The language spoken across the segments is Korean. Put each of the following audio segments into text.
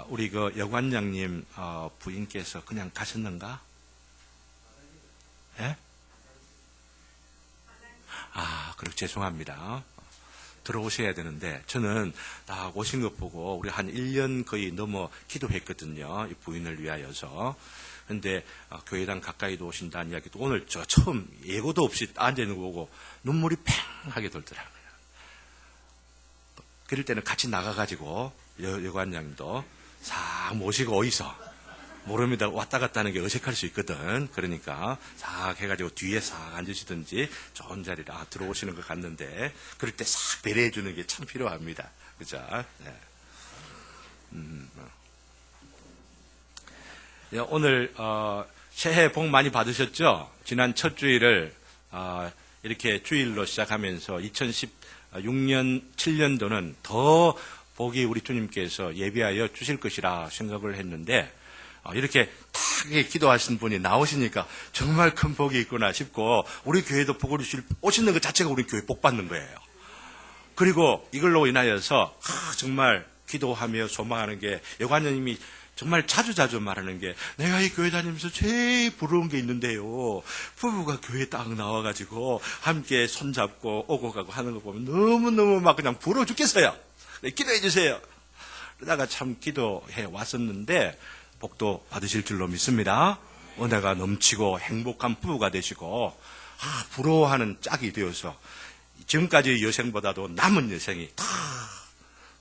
우리 그 여관장님 부인께서 그냥 가셨는가? 예? 그리고 죄송합니다. 들어오셔야 되는데, 저는 딱 오신 것 보고, 우리 한 1년 거의 넘어 기도했거든요. 이 부인을 위하여서. 근데, 교회당 가까이도 오신다는 이야기도 오늘 저 처음 예고도 없이 앉아있는 거 보고, 눈물이 팽하게 돌더라고요. 그럴 때는 같이 나가가지고, 여관장님도 싹 모시고 어디서, 모릅니다. 왔다 갔다 하는 게 어색할 수 있거든. 그러니까 싹 해가지고 뒤에 싹 앉으시든지 좋은 자리로 들어오시는 것 같는데, 그럴 때 싹 배려해 주는 게 참 필요합니다. 그죠? 네. 오늘 새해 복 많이 받으셨죠? 지난 첫 주일을 이렇게 주일로 시작하면서 2016년 7년도는 더 복이 우리 주님께서 예비하여 주실 것이라 생각을 했는데, 이렇게 딱 기도하신 분이 나오시니까 정말 큰 복이 있구나 싶고, 우리 교회도 복을 오시는 것 자체가 우리 교회 복 받는 거예요. 그리고 이걸로 인하여서 정말 기도하며 소망하는 게, 여관장님이 정말 자주자주 말하는 게, 내가 이 교회 다니면서 제일 부러운 게 있는데요, 부부가 교회에 딱 나와가지고 함께 손잡고 오고 가고 하는 거 보면 너무너무 막 그냥 부러워 죽겠어요. 기도해 주세요. 그러다가 참 기도해 왔었는데 복도 받으실 줄로 믿습니다. 은혜가 넘치고 행복한 부부가 되시고, 부러워하는 짝이 되어서 지금까지 여생보다도 남은 여생이 다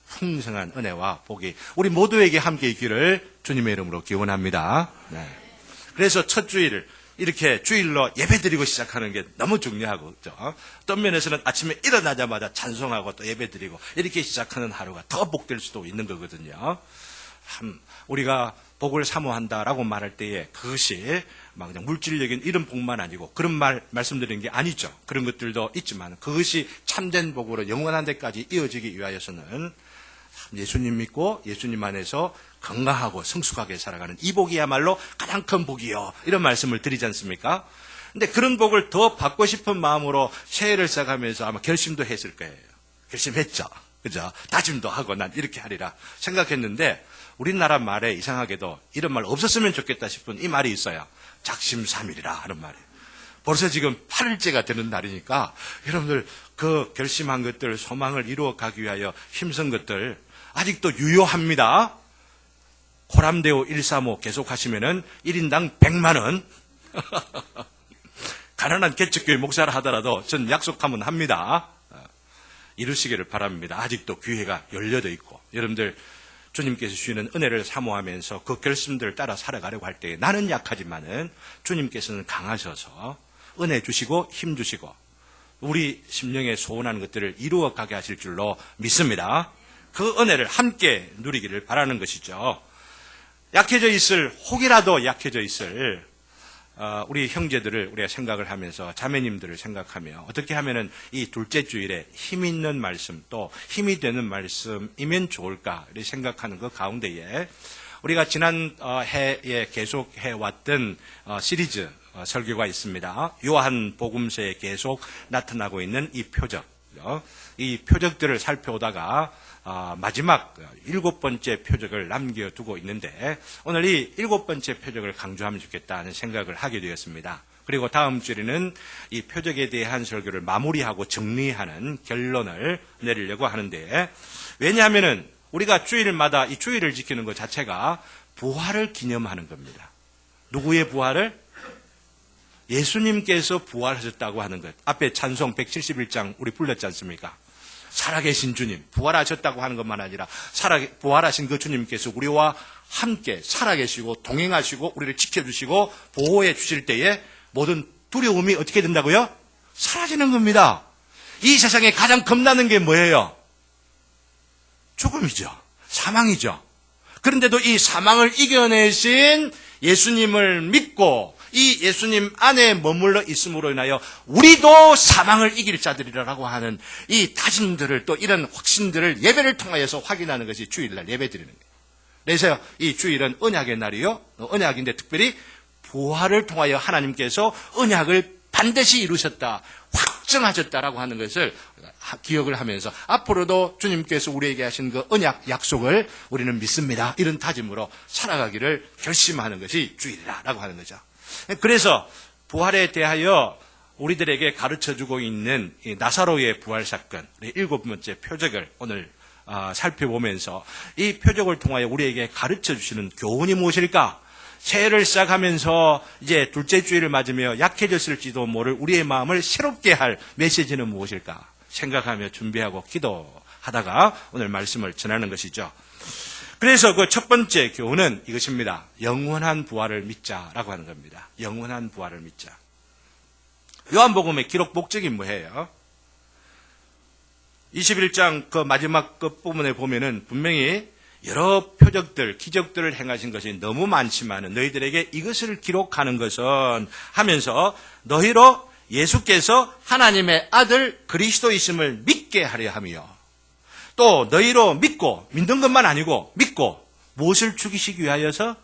풍성한 은혜와 복이 우리 모두에게 함께 있기를 주님의 이름으로 기원합니다. 네. 그래서 첫 주일을 이렇게 주일로 예배드리고 시작하는 게 너무 중요하고, 그죠? 어떤 면에서는 아침에 일어나자마자 찬송하고 또 예배드리고 이렇게 시작하는 하루가 더 복될 수도 있는 거거든요. 우리가 복을 사모한다라고 말할 때에 그것이 막 그냥 물질적인 이런 복만 아니고, 그런 말씀드리는 게 아니죠. 그런 것들도 있지만 그것이 참된 복으로 영원한 데까지 이어지기 위하여서는 예수님 믿고 예수님 안에서 건강하고 성숙하게 살아가는 이 복이야말로 가장 큰 복이요, 이런 말씀을 드리지 않습니까? 근데 그런 복을 더 받고 싶은 마음으로 새해를 시작하면서 아마 결심도 했을 거예요. 결심했죠. 그죠? 다짐도 하고 난 이렇게 하리라 생각했는데, 우리나라 말에 이상하게도 이런 말 없었으면 좋겠다 싶은 이 말이 있어요. 작심삼일이라 하는 말이에요. 벌써 지금 8일째가 되는 날이니까 여러분들 그 결심한 것들, 소망을 이루어 가기 위하여 힘쓴 것들 아직도 유효합니다. 호람대오 135 계속 하시면은 1인당 100만 원. 가난한 개척교회 목사를 하더라도 전 약속하면 합니다. 이루시기를 바랍니다. 아직도 기회가 열려져 있고, 여러분들 주님께서 주시는 은혜를 사모하면서 그 결심들을 따라 살아가려고 할 때, 나는 약하지만은 주님께서는 강하셔서 은혜 주시고 힘 주시고 우리 심령에 소원하는 것들을 이루어 가게 하실 줄로 믿습니다. 그 은혜를 함께 누리기를 바라는 것이죠. 약해져 있을, 혹이라도 약해져 있을 우리 형제들을 우리가 생각을 하면서, 자매님들을 생각하며 어떻게 하면은 이 둘째 주일에 힘 있는 말씀, 또 힘이 되는 말씀이면 좋을까 이렇게 생각하는 그 가운데에, 우리가 지난 해에 계속 해왔던 시리즈 설교가 있습니다. 요한 복음서에 계속 나타나고 있는 이 표적, 이 표적들을 살펴오다가 마지막 7번째 표적을 남겨두고 있는데, 오늘 이 7번째 표적을 강조하면 좋겠다는 생각을 하게 되었습니다. 그리고 다음 주에는 이 표적에 대한 설교를 마무리하고 정리하는 결론을 내리려고 하는데, 왜냐하면은 우리가 주일마다 이 주일을 지키는 것 자체가 부활을 기념하는 겁니다. 누구의 부활을? 예수님께서 부활하셨다고 하는 것. 앞에 찬송 171장 우리 불렀지 않습니까? 살아계신 주님, 부활하셨다고 하는 것만 아니라 부활하신 그 주님께서 우리와 함께 살아계시고 동행하시고 우리를 지켜주시고 보호해 주실 때에 모든 두려움이 어떻게 된다고요? 사라지는 겁니다. 이 세상에 가장 겁나는 게 뭐예요? 죽음이죠. 사망이죠. 그런데도 이 사망을 이겨내신 예수님을 믿고 이 예수님 안에 머물러 있음으로 인하여 우리도 사망을 이길 자들이라고 하는 이 다짐들을, 또 이런 확신들을 예배를 통하여서 확인하는 것이 주일날 예배드리는 거예요. 그래서 이 주일은 언약의 날이요, 언약인데 특별히 부활을 통하여 하나님께서 언약을 반드시 이루셨다, 확증하셨다라고 하는 것을 기억을 하면서 앞으로도 주님께서 우리에게 하신 그 언약 약속을 우리는 믿습니다. 이런 다짐으로 살아가기를 결심하는 것이 주일이라고 하는 거죠. 그래서 부활에 대하여 우리들에게 가르쳐주고 있는 이 나사로의 부활 사건, 우리 7번째 표적을 오늘 살펴보면서 이 표적을 통하여 우리에게 가르쳐주시는 교훈이 무엇일까? 새해를 시작하면서 이제 둘째 주일을 맞으며 약해졌을지도 모를 우리의 마음을 새롭게 할 메시지는 무엇일까? 생각하며 준비하고 기도하다가 오늘 말씀을 전하는 것이죠. 그래서 그 첫 번째 교훈은 이것입니다. 영원한 부활을 믿자라고 하는 겁니다. 영원한 부활을 믿자. 요한복음의 기록 목적이 뭐예요? 21장 그 마지막 그 부분에 보면은 분명히 여러 표적들, 기적들을 행하신 것이 너무 많지만 너희들에게 이것을 기록하는 것은 하면서 너희로 예수께서 하나님의 아들 그리스도이심을 믿게 하려 하며 또 너희로 믿고 믿는 것만 아니고 믿고 무엇을 죽이시기 위하여서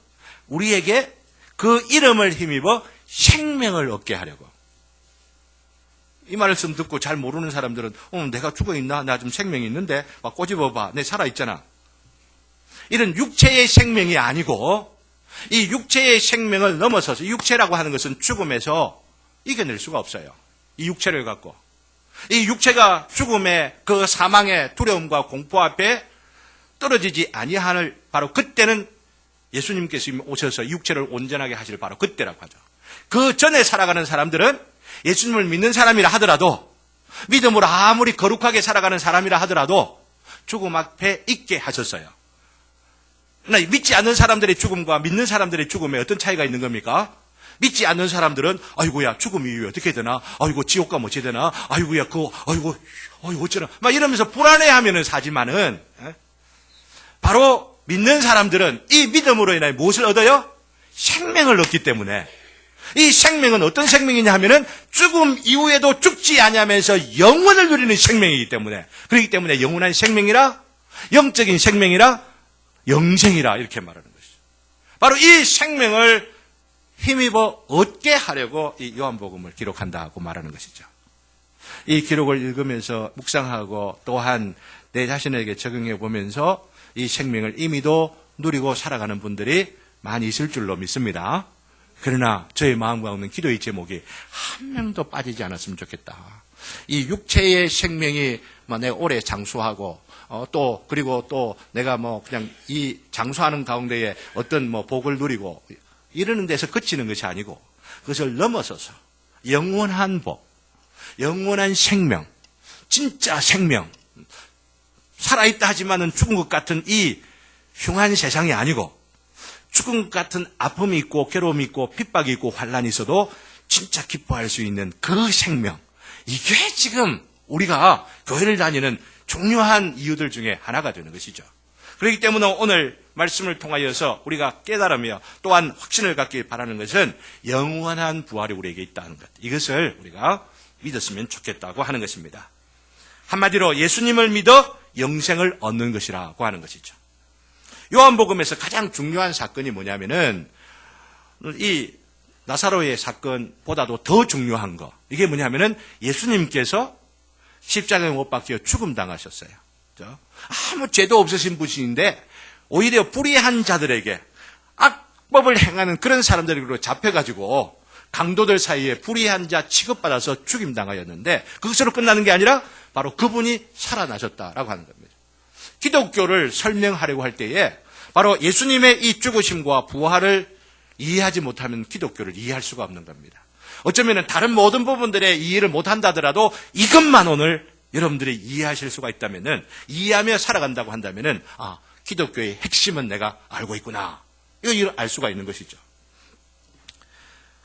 우리에게 그 이름을 힘입어 생명을 얻게 하려고. 이 말씀 듣고 잘 모르는 사람들은 내가 죽어있나? 나 좀 생명이 있는데 막 꼬집어봐. 내 살아있잖아. 이런 육체의 생명이 아니고 이 육체의 생명을 넘어서서 육체라고 하는 것은 죽음에서 이겨낼 수가 없어요. 이 육체를 갖고. 이 육체가 죽음의 그 사망의 두려움과 공포 앞에 떨어지지 아니하는 바로 그때는 예수님께서 오셔서 육체를 온전하게 하실 바로 그때라고 하죠. 그 전에 살아가는 사람들은 예수님을 믿는 사람이라 하더라도 믿음으로 아무리 거룩하게 살아가는 사람이라 하더라도 죽음 앞에 있게 하셨어요. 믿지 않는 사람들의 죽음과 믿는 사람들의 죽음에 어떤 차이가 있는 겁니까? 믿지 않는 사람들은 아이고야 죽음 이후에 어떻게 되나? 아이고 지옥 가면 어찌 되나? 아이고야 아이고 어쩌나? 막 이러면서 불안해하면은 사지만은 바로 믿는 사람들은 이 믿음으로 인하여 무엇을 얻어요? 생명을 얻기 때문에 이 생명은 어떤 생명이냐 하면은 죽음 이후에도 죽지 아니하면서 영원을 누리는 생명이기 때문에 그렇기 때문에 영원한 생명이라 영적인 생명이라 영생이라 이렇게 말하는 것이죠. 바로 이 생명을 힘입어 얻게 하려고 이 요한복음을 기록한다고 말하는 것이죠. 이 기록을 읽으면서 묵상하고 또한 내 자신에게 적용해 보면서 이 생명을 이미도 누리고 살아가는 분들이 많이 있을 줄로 믿습니다. 그러나 저의 마음과 없는 기도의 제목이 한 명도 빠지지 않았으면 좋겠다. 이 육체의 생명이 내가 오래 장수하고 그리고 또 내가 그냥 이 장수하는 가운데에 어떤 복을 누리고 이러는 데서 그치는 것이 아니고 그것을 넘어서서 영원한 복, 영원한 생명, 진짜 생명, 살아있다 하지만은 죽은 것 같은 이 흉한 세상이 아니고 죽은 것 같은 아픔이 있고 괴로움이 있고 핍박이 있고 환란이 있어도 진짜 기뻐할 수 있는 그 생명. 이게 지금 우리가 교회를 다니는 중요한 이유들 중에 하나가 되는 것이죠. 그렇기 때문에 오늘 말씀을 통하여서 우리가 깨달으며 또한 확신을 갖길 바라는 것은 영원한 부활이 우리에게 있다는 것. 이것을 우리가 믿었으면 좋겠다고 하는 것입니다. 한마디로 예수님을 믿어 영생을 얻는 것이라고 하는 것이죠. 요한복음에서 가장 중요한 사건이 뭐냐면은 이 나사로의 사건보다도 더 중요한 거. 이게 뭐냐면은 예수님께서 십자가에 못 박혀 죽음당하셨어요. 아무 죄도 없으신 분인데 오히려 불의한 자들에게 악법을 행하는 그런 사람들로 잡혀가지고 강도들 사이에 불의한 자 취급받아서 죽임당하였는데 그것으로 끝나는 게 아니라 바로 그분이 살아나셨다라고 하는 겁니다. 기독교를 설명하려고 할 때에 바로 예수님의 이 죽으심과 부활을 이해하지 못하면 기독교를 이해할 수가 없는 겁니다. 어쩌면 다른 모든 부분들에 이해를 못한다더라도 이것만 오늘 여러분들이 이해하실 수가 있다면은 이해하며 살아간다고 한다면은 기독교의 핵심은 내가 알고 있구나. 이걸 알 수가 있는 것이죠.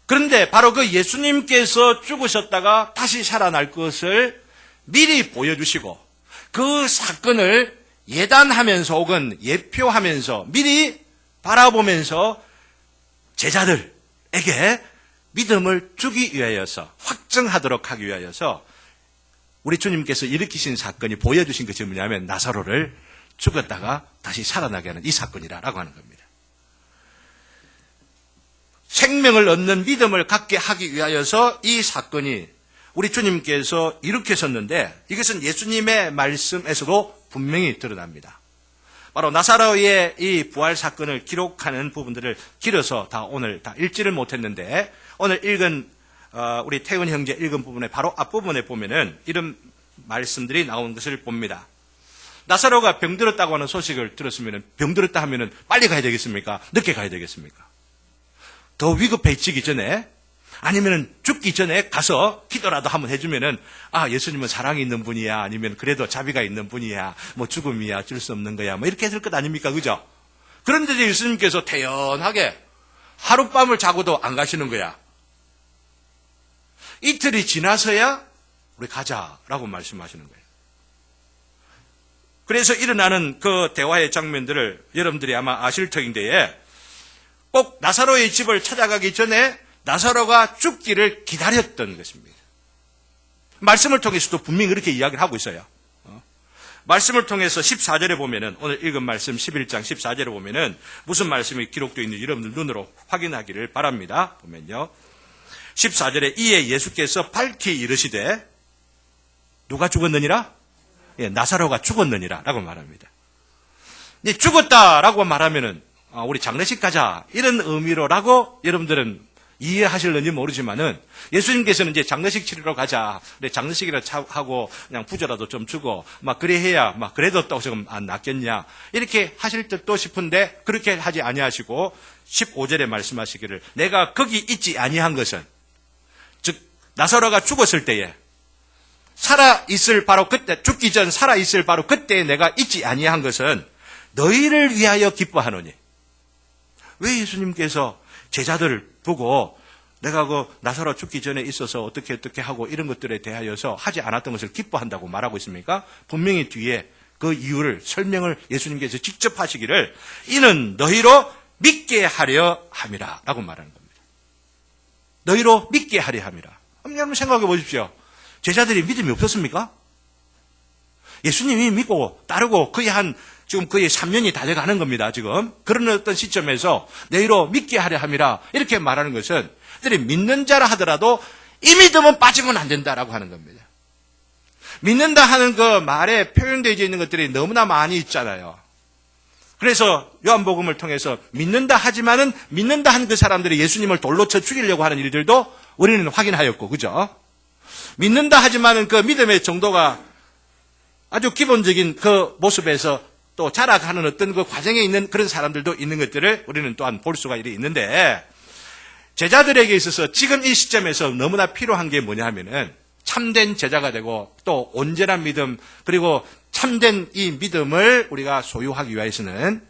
그런데 바로 그 예수님께서 죽으셨다가 다시 살아날 것을 미리 보여주시고 그 사건을 예단하면서 혹은 예표하면서 미리 바라보면서 제자들에게 믿음을 주기 위하여서 확증하도록 하기 위하여서 우리 주님께서 일으키신 사건이 보여주신 것이 뭐냐면 나사로를 죽었다가 다시 살아나게 하는 이 사건이라고 하는 겁니다. 생명을 얻는 믿음을 갖게 하기 위하여서 이 사건이 우리 주님께서 일으키셨는데 이것은 예수님의 말씀에서도 분명히 드러납니다. 바로 나사로의 이 부활 사건을 기록하는 부분들을 길어서 다 오늘 다 읽지를 못했는데 오늘 읽은 우리 태훈 형제 읽은 부분의 바로 앞부분에 보면은 이런 말씀들이 나온 것을 봅니다. 나사로가 병들었다고 하는 소식을 들었으면 병들었다 하면은 빨리 가야 되겠습니까? 늦게 가야 되겠습니까? 더 위급해지기 전에 아니면은 죽기 전에 가서 기도라도 한번 해주면은 예수님은 사랑이 있는 분이야 아니면 그래도 자비가 있는 분이야 뭐 죽음이야 어쩔 수 없는 거야 뭐 이렇게 될 것 아닙니까? 그죠? 그런데 예수님께서 태연하게 하룻밤을 자고도 안 가시는 거야. 이틀이 지나서야 우리 가자라고 말씀하시는 거예요. 그래서 일어나는 그 대화의 장면들을 여러분들이 아마 아실 터인데 꼭 나사로의 집을 찾아가기 전에 나사로가 죽기를 기다렸던 것입니다. 말씀을 통해서도 분명히 그렇게 이야기를 하고 있어요. 말씀을 통해서 14절에 보면은 오늘 읽은 말씀 11장 14절에 보면은 무슨 말씀이 기록되어 있는지 여러분들 눈으로 확인하기를 바랍니다. 보면요. 14절에 이에 예수께서 밝히 이르시되 누가 죽었느니라? 예, 나사로가 죽었느니라 라고 말합니다. 죽었다라고 말하면은 우리 장례식 가자 이런 의미로라고 여러분들은 이해하실는지 모르지만은 예수님께서는 이제 장례식 치르러 가자. 장례식이라 하고 그냥 부조라도 좀 주고 막 그래 해야 막 그래도 또 좀 안 낫겠냐. 이렇게 하실 듯도 싶은데 그렇게 하지 아니하시고 15절에 말씀하시기를 내가 거기 있지 아니한 것은 즉 나사로가 죽었을 때에 살아 있을 바로 그때 죽기 전 살아 있을 바로 그때에 내가 있지 아니한 것은 너희를 위하여 기뻐하노니. 왜 예수님께서 제자들을 보고 내가 그 나사로 죽기 전에 있어서 어떻게 하고 이런 것들에 대하여서 하지 않았던 것을 기뻐한다고 말하고 있습니까? 분명히 뒤에 그 이유를 설명을 예수님께서 직접 하시기를 이는 너희로 믿게 하려 함이라 라고 말하는 겁니다. 너희로 믿게 하려 함이라. 여러분 생각해 보십시오. 제자들이 믿음이 없었습니까? 예수님이 믿고 따르고 지금 거의 3년이 다 돼가는 겁니다, 지금. 그런 어떤 시점에서 너희로 믿게 하려 함이라 이렇게 말하는 것은 그들이 믿는 자라 하더라도 이 믿음은 빠지면 안 된다라고 하는 겁니다. 믿는다 하는 그 말에 표현되어 있는 것들이 너무나 많이 있잖아요. 그래서 요한복음을 통해서 믿는다 하지만은 믿는다 한 그 사람들이 예수님을 돌로 쳐 죽이려고 하는 일들도 우리는 확인하였고, 그죠? 믿는다 하지만은 그 믿음의 정도가 아주 기본적인 그 모습에서 또 자라가는 어떤 그 과정에 있는 그런 사람들도 있는 것들을 우리는 또한 볼 수가 있는데 제자들에게 있어서 지금 이 시점에서 너무나 필요한 게 뭐냐 하면은 참된 제자가 되고 또 온전한 믿음 그리고 참된 이 믿음을 우리가 소유하기 위해서는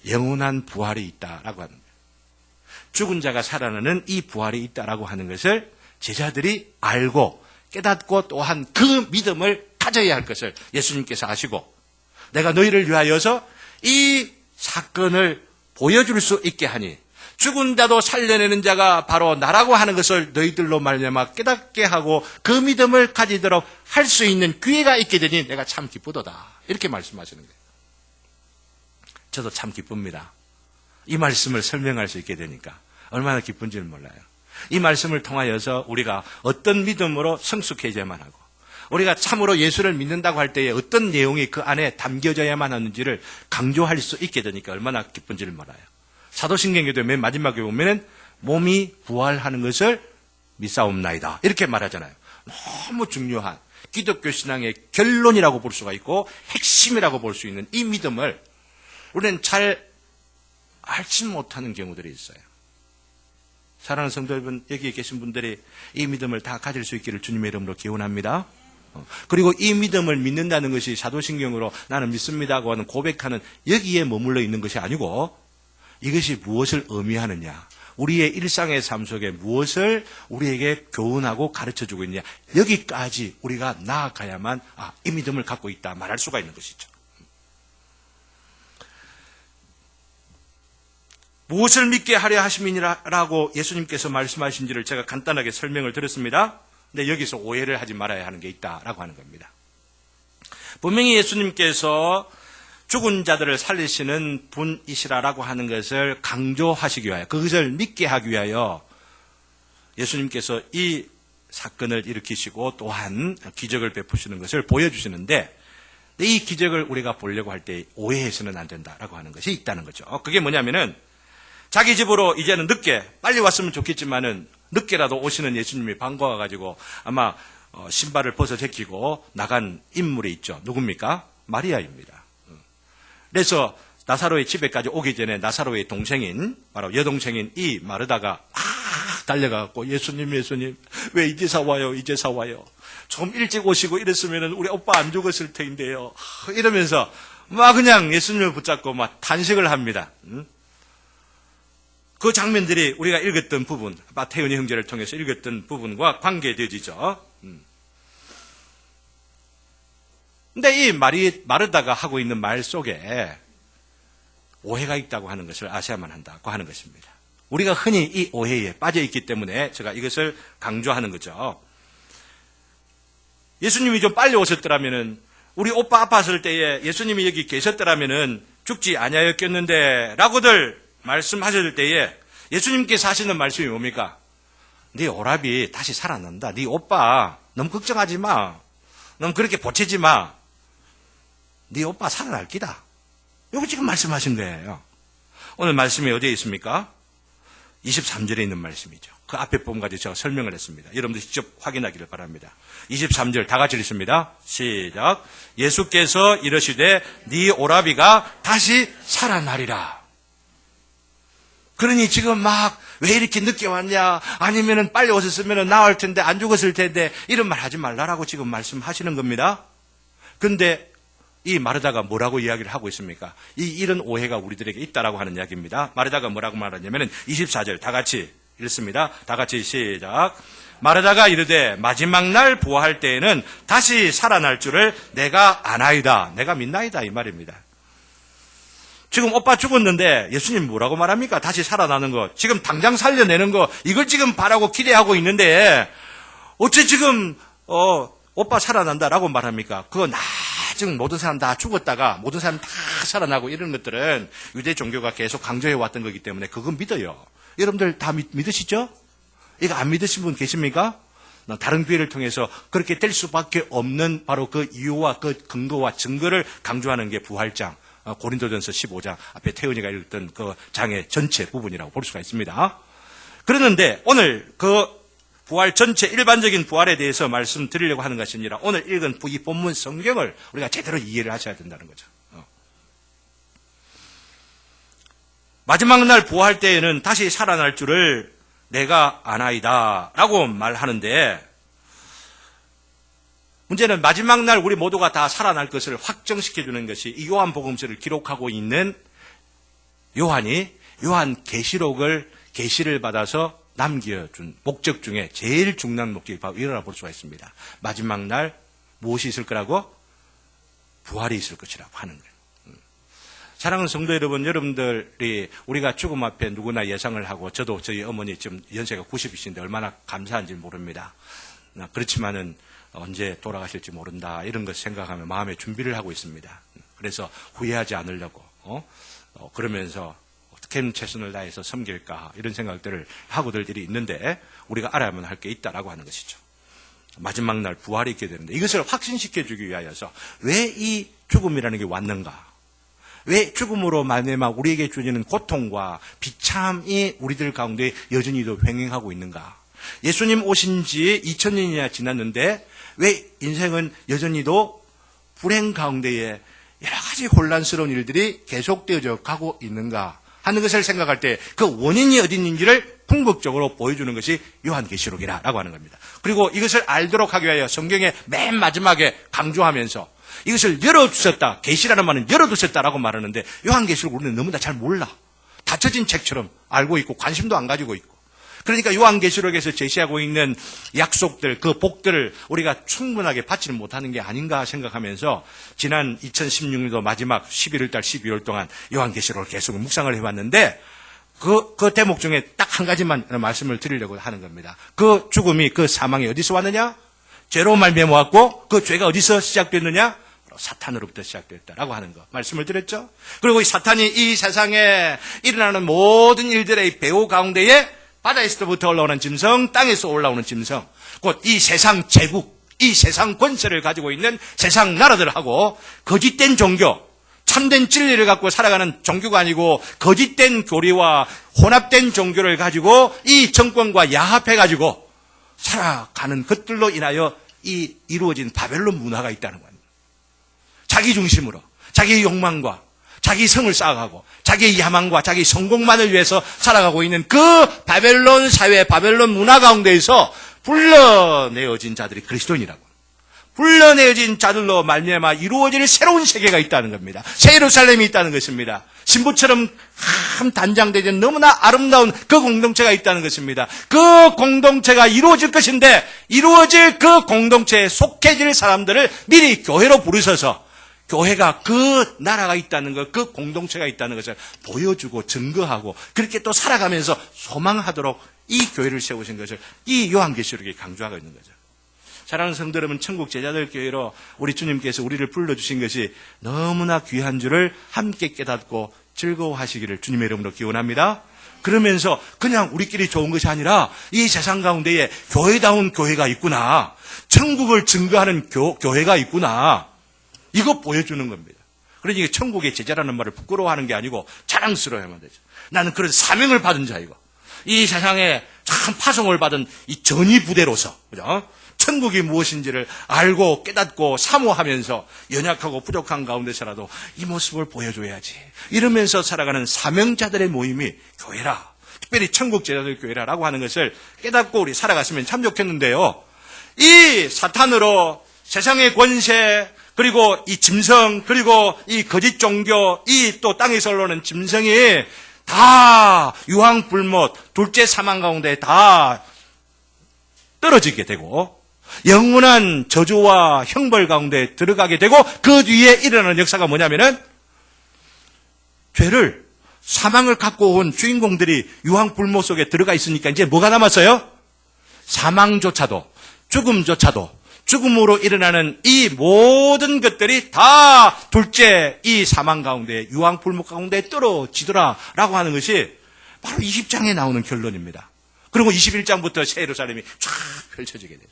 영원한 부활이 있다라고 하는 거예요. 죽은 자가 살아나는 이 부활이 있다라고 하는 것을 제자들이 알고 깨닫고 또한 그 믿음을 가져야 할 것을 예수님께서 아시고 내가 너희를 위하여서 이 사건을 보여줄 수 있게 하니 죽은 자도 살려내는 자가 바로 나라고 하는 것을 너희들로 말미암아 깨닫게 하고 그 믿음을 가지도록 할 수 있는 기회가 있게 되니 내가 참 기쁘도다. 이렇게 말씀하시는 거예요. 저도 참 기쁩니다. 이 말씀을 설명할 수 있게 되니까 얼마나 기쁜지는 몰라요. 이 말씀을 통하여서 우리가 어떤 믿음으로 성숙해져야만 하고 우리가 참으로 예수를 믿는다고 할 때에 어떤 내용이 그 안에 담겨져야만 하는지를 강조할 수 있게 되니까 얼마나 기쁜지를 몰라요. 사도신경에도 맨 마지막에 보면은 몸이 부활하는 것을 믿사옵나이다 이렇게 말하잖아요. 너무 중요한 기독교 신앙의 결론이라고 볼 수가 있고 핵심이라고 볼 수 있는 이 믿음을 우리는 잘 알지 못하는 경우들이 있어요. 사랑하는 성도 여러분, 여기 계신 분들이 이 믿음을 다 가질 수 있기를 주님의 이름으로 기원합니다. 그리고 이 믿음을 믿는다는 것이 사도신경으로 나는 믿습니다고 하는 고백하는 여기에 머물러 있는 것이 아니고 이것이 무엇을 의미하느냐, 우리의 일상의 삶 속에 무엇을 우리에게 교훈하고 가르쳐주고 있느냐, 여기까지 우리가 나아가야만 이 믿음을 갖고 있다 말할 수가 있는 것이죠. 무엇을 믿게 하려 하심이니라고 예수님께서 말씀하신지를 제가 간단하게 설명을 드렸습니다. 근데 여기서 오해를 하지 말아야 하는 게 있다라고 하는 겁니다. 분명히 예수님께서 죽은 자들을 살리시는 분이시라라고 하는 것을 강조하시기 위하여, 그것을 믿게 하기 위하여 예수님께서 이 사건을 일으키시고 또한 기적을 베푸시는 것을 보여주시는데 이 기적을 우리가 보려고 할 때 오해해서는 안 된다라고 하는 것이 있다는 거죠. 그게 뭐냐면은 자기 집으로 이제는 늦게 빨리 왔으면 좋겠지만은 늦게라도 오시는 예수님이 반가워가지고 아마 신발을 벗어 제끼고 나간 인물이 있죠. 누굽니까? 마리아입니다. 그래서 나사로의 집에까지 오기 전에 나사로의 동생인 바로 여동생인 이 마르다가 막 달려가고 예수님 왜 이제서 와요 이제서 와요 좀 일찍 오시고 이랬으면 우리 오빠 안 죽었을 텐데요 이러면서 막 그냥 예수님을 붙잡고 막 탄식을 합니다. 그 장면들이 우리가 읽었던 부분 마태은이 형제를 통해서 읽었던 부분과 관계되어지죠. 근데 이 마르다가 하고 있는 말 속에 오해가 있다고 하는 것을 아셔야만 한다고 하는 것입니다. 우리가 흔히 이 오해에 빠져 있기 때문에 제가 이것을 강조하는 거죠. 예수님이 좀 빨리 오셨더라면은 우리 오빠 아팠을 때에 예수님이 여기 계셨더라면은 죽지 아니하였겠는데 라고들 말씀하실 때에 예수님께서 하시는 말씀이 뭡니까? 네 오라비 다시 살아난다. 네 오빠 너무 걱정하지 마. 너무 그렇게 보채지 마. 네 오빠 살아날 기다. 이거 지금 말씀하신 거예요. 오늘 말씀이 어디에 있습니까? 23절에 있는 말씀이죠. 그 앞에 부분 가지고 제가 설명을 했습니다. 여러분들 직접 확인하기를 바랍니다. 23절 다 같이 읽습니다. 시작. 예수께서 이르시되 네 오라비가 다시 살아나리라. 그러니 지금 막 왜 이렇게 늦게 왔냐 아니면은 빨리 오셨으면 나을 텐데 안 죽었을 텐데 이런 말 하지 말라라고 지금 말씀하시는 겁니다. 그런데 이 마르다가 뭐라고 이야기를 하고 있습니까? 이런 오해가 우리들에게 있다라고 하는 이야기입니다. 마르다가 뭐라고 말하냐면은 24절 다 같이 읽습니다. 다 같이 시작. 마르다가 이르되 마지막 날 부활할 때에는 다시 살아날 줄을 내가 아나이다. 내가 믿나이다 이 말입니다. 지금 오빠 죽었는데 예수님 뭐라고 말합니까? 다시 살아나는 거. 지금 당장 살려내는 거. 이걸 지금 바라고 기대하고 있는데 어째 지금 오빠 살아난다라고 말합니까? 그거 나중 모든 사람 다 죽었다가 모든 사람 다 살아나고 이런 것들은 유대 종교가 계속 강조해 왔던 거기 때문에 그건 믿어요. 여러분들 다 믿으시죠? 이거 안 믿으신 분 계십니까? 다른 기회를 통해서 그렇게 될 수밖에 없는 바로 그 이유와 그 근거와 증거를 강조하는 게 부활장 고린도전서 15장 앞에 태은이가 읽었던 그 장의 전체 부분이라고 볼 수가 있습니다. 그러는데 오늘 그 부활 전체 일반적인 부활에 대해서 말씀드리려고 하는 것이 아니라 오늘 읽은 이 본문 성경을 우리가 제대로 이해를 하셔야 된다는 거죠. 마지막 날 부활할 때에는 다시 살아날 줄을 내가 아나이다 라고 말하는데 문제는 마지막 날 우리 모두가 다 살아날 것을 확정시켜주는 것이 이 요한복음서를 기록하고 있는 요한이 요한계시록을 계시를 받아서 남겨준 목적 중에 제일 중요한 목적이 바로 이거라 볼 수가 있습니다. 마지막 날 무엇이 있을 거라고? 부활이 있을 것이라고 하는 거예요. 사랑하는 성도 여러분, 여러분들이 우리가 죽음 앞에 누구나 예상을 하고 저도 저희 어머니 지금 연세가 90이신데 얼마나 감사한지 모릅니다. 그렇지만은 언제 돌아가실지 모른다 이런 것을 생각하며 마음의 준비를 하고 있습니다. 그래서 후회하지 않으려고 그러면서 어떻게 최선을 다해서 섬길까 이런 생각들을 하고들이 있는데 우리가 알아야만 할 게 있다라고 하는 것이죠. 마지막 날 부활이 있게 되는데 이것을 확신시켜주기 위하여서 왜 이 죽음이라는 게 왔는가? 왜 죽음으로 말미암아 우리에게 주어지는 고통과 비참이 우리들 가운데 여전히도 횡행하고 있는가? 예수님 오신 지 2000년이나 지났는데 왜 인생은 여전히도 불행 가운데에 여러 가지 혼란스러운 일들이 계속되어져 가고 있는가 하는 것을 생각할 때 그 원인이 어디 있는지를 궁극적으로 보여주는 것이 요한계시록이라고 하는 겁니다. 그리고 이것을 알도록 하기 위하여 성경의 맨 마지막에 강조하면서 이것을 열어두셨다. 계시라는 말은 열어두셨다라고 말하는데 요한계시록 우리는 너무 다 잘 몰라. 닫혀진 책처럼 알고 있고 관심도 안 가지고 있고. 그러니까 요한계시록에서 제시하고 있는 약속들, 그 복들을 우리가 충분하게 받지는 못하는 게 아닌가 생각하면서 지난 2016년도 마지막 11월 달 12월 동안 요한계시록을 계속 묵상을 해봤는데 그 대목 중에 딱 한 가지만 말씀을 드리려고 하는 겁니다. 그 죽음이, 그 사망이 어디서 왔느냐? 죄로 말미암아 왔고 그 죄가 어디서 시작됐느냐? 바로 사탄으로부터 시작됐다라고 하는 거 말씀을 드렸죠. 그리고 이 사탄이 이 세상에 일어나는 모든 일들의 배후 가운데에 바다에서부터 올라오는 짐승, 땅에서 올라오는 짐승, 곧 이 세상 제국, 이 세상 권세를 가지고 있는 세상 나라들하고 거짓된 종교, 참된 진리를 갖고 살아가는 종교가 아니고 거짓된 교리와 혼합된 종교를 가지고 이 정권과 야합해가지고 살아가는 것들로 인하여 이루어진 바벨론 문화가 있다는 겁니다. 자기 중심으로, 자기 욕망과 자기 성을 쌓아가고 자기의 야망과 자기 성공만을 위해서 살아가고 있는 그 바벨론 사회, 바벨론 문화 가운데에서 불러내어진 자들이 그리스도인이라고. 불러내어진 자들로 말미암아 이루어질 새로운 세계가 있다는 겁니다. 새 예루살렘이 있다는 것입니다. 신부처럼 한 단장되는 너무나 아름다운 그 공동체가 있다는 것입니다. 그 공동체가 이루어질 것인데 이루어질 그 공동체에 속해질 사람들을 미리 교회로 부르셔서 교회가 그 나라가 있다는 것, 그 공동체가 있다는 것을 보여주고 증거하고 그렇게 또 살아가면서 소망하도록 이 교회를 세우신 것을 이 요한계시록이 강조하고 있는 거죠. 사랑하는 성도 여러분, 천국 제자들 교회로 우리 주님께서 우리를 불러주신 것이 너무나 귀한 줄을 함께 깨닫고 즐거워하시기를 주님의 이름으로 기원합니다. 그러면서 그냥 우리끼리 좋은 것이 아니라 이 세상 가운데에 교회다운 교회가 있구나, 천국을 증거하는 교회가 있구나, 이거 보여주는 겁니다. 그러니까 천국의 제자라는 말을 부끄러워하는 게 아니고 자랑스러워야만 되죠. 나는 그런 사명을 받은 자이고 이 세상에 참 파송을 받은 이 전위부대로서, 그죠? 천국이 무엇인지를 알고 깨닫고 사모하면서 연약하고 부족한 가운데서라도 이 모습을 보여줘야지, 이러면서 살아가는 사명자들의 모임이 교회라, 특별히 천국 제자들 교회라라고 하는 것을 깨닫고 우리 살아갔으면 참 좋겠는데요. 이 사탄으로 세상의 권세, 그리고 이 짐승, 그리고 이 거짓 종교, 이 또 땅에서 올라오는 짐승이 다 유황불못, 둘째 사망 가운데 다 떨어지게 되고 영원한 저주와 형벌 가운데 들어가게 되고 그 뒤에 일어나는 역사가 뭐냐면은 죄를, 사망을 갖고 온 주인공들이 유황불못 속에 들어가 있으니까 이제 뭐가 남았어요? 사망조차도, 죽음조차도, 죽음으로 일어나는 이 모든 것들이 다 둘째 이 사망 가운데, 유황불목 가운데 떨어지더라라고 하는 것이 바로 20장에 나오는 결론입니다. 그리고 21장부터 새 예루살렘이 쫙 펼쳐지게 되죠.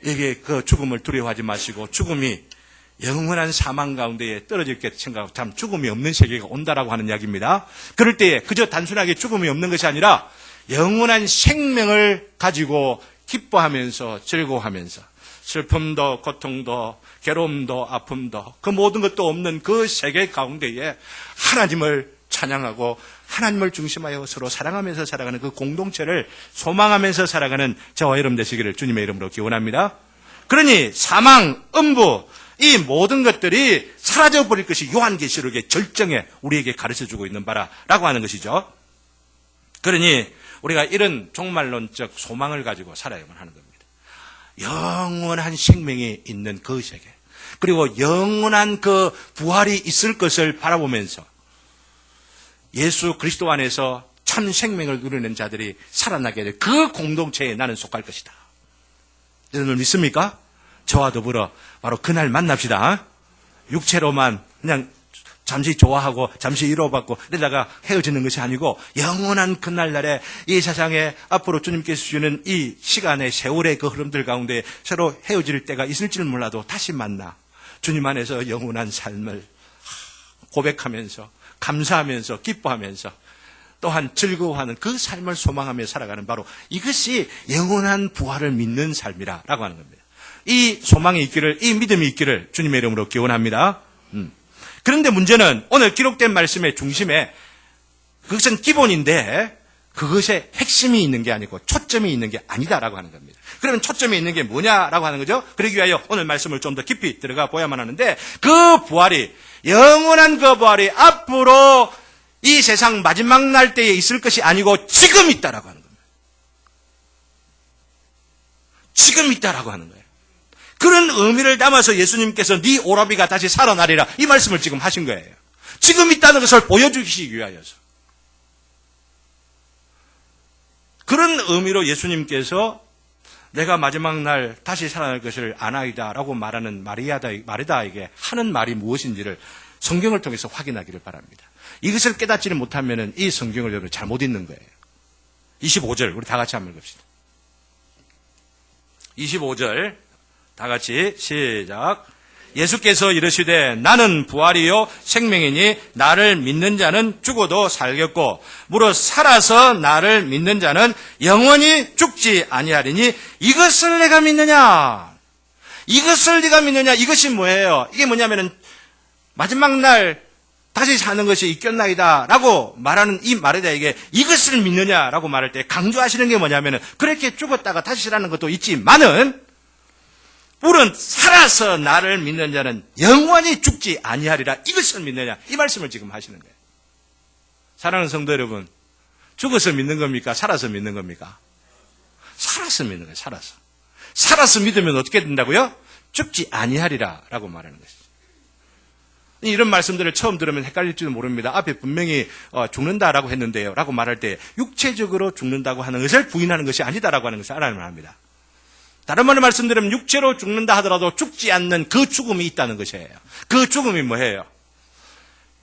이게 그 죽음을 두려워하지 마시고 죽음이 영원한 사망 가운데에 떨어질 게 생각하고 참 죽음이 없는 세계가 온다라고 하는 이야기입니다. 그럴 때에 그저 단순하게 죽음이 없는 것이 아니라 영원한 생명을 가지고 기뻐하면서 즐거워하면서 슬픔도 고통도 괴로움도 아픔도 그 모든 것도 없는 그 세계 가운데에 하나님을 찬양하고 하나님을 중심하여 서로 사랑하면서 살아가는 그 공동체를 소망하면서 살아가는 저와 여러분 되시기를 주님의 이름으로 기원합니다. 그러니 사망, 음부, 이 모든 것들이 사라져버릴 것이 요한계시록의 절정에 우리에게 가르쳐주고 있는 바라라고 하는 것이죠. 그러니 우리가 이런 종말론적 소망을 가지고 살아야만 하는 겁니다. 영원한 생명이 있는 그 세계, 그리고 영원한 그 부활이 있을 것을 바라보면서 예수 그리스도 안에서 참 생명을 누리는 자들이 살아나게 될 그 공동체에 나는 속할 것이다. 여러분 믿습니까? 저와 더불어 바로 그날 만납시다. 육체로만 그냥 잠시 좋아하고 잠시 위로받고 이러다가 헤어지는 것이 아니고 영원한 그날날에 이 세상에 앞으로 주님께서 주시는 이 시간의 세월의 그 흐름들 가운데 서로 헤어질 때가 있을지는 몰라도 다시 만나 주님 안에서 영원한 삶을 고백하면서 감사하면서 기뻐하면서 또한 즐거워하는 그 삶을 소망하며 살아가는 바로 이것이 영원한 부활을 믿는 삶이라고 하는 겁니다. 이 소망이 있기를, 이 믿음이 있기를 주님의 이름으로 기원합니다. 그런데 문제는 오늘 기록된 말씀의 중심에 그것은 기본인데 그것에 핵심이 있는 게 아니고 초점이 있는 게 아니다라고 하는 겁니다. 그러면 초점이 있는 게 뭐냐라고 하는 거죠. 그러기 위하여 오늘 말씀을 좀 더 깊이 들어가 보야만 하는데 그 부활이, 영원한 그 부활이 앞으로 이 세상 마지막 날 때에 있을 것이 아니고 지금 있다라고 하는 겁니다. 지금 있다라고 하는 거예요. 그런 의미를 담아서 예수님께서 네 오라비가 다시 살아나리라 이 말씀을 지금 하신 거예요. 지금 있다는 것을 보여주시기 위하여서. 그런 의미로 예수님께서 내가 마지막 날 다시 살아날 것을 아나이다라고 말하는 마리다에게 하는 말이 무엇인지를 성경을 통해서 확인하기를 바랍니다. 이것을 깨닫지를 못하면 이 성경을 여러분 잘못 읽는 거예요. 25절 우리 다 같이 한번 읽읍시다. 25절 다 같이 시작. 예수께서 이르시되 나는 부활이요 생명이니 나를 믿는 자는 죽어도 살겠고 무릇 살아서 나를 믿는 자는 영원히 죽지 아니하리니 이것을 내가 믿느냐? 이것을 네가 믿느냐? 이것이 뭐예요? 이게 뭐냐면은 마지막 날 다시 사는 것이 있겠나이다 라고 말하는 이 말에 대해 이것을 믿느냐라고 말할 때 강조하시는 게 뭐냐면은 그렇게 죽었다가 다시 사는 것도 있지만은 물은 살아서 나를 믿는 자는 영원히 죽지 아니하리라. 이것을 믿느냐? 이 말씀을 지금 하시는 거예요. 사랑하는 성도 여러분, 죽어서 믿는 겁니까? 살아서 믿는 겁니까? 살아서 믿는 거예요. 살아서. 살아서 믿으면 어떻게 된다고요? 죽지 아니하리라 라고 말하는 것이죠. 이런 말씀들을 처음 들으면 헷갈릴지도 모릅니다. 앞에 분명히 죽는다라고 했는데요 라고 말할 때 육체적으로 죽는다고 하는 것을 부인하는 것이 아니다라고 하는 것을 알아야 합니다. 다른 말로 말씀드리면 육체로 죽는다 하더라도 죽지 않는 그 죽음이 있다는 것이에요. 그 죽음이 뭐예요?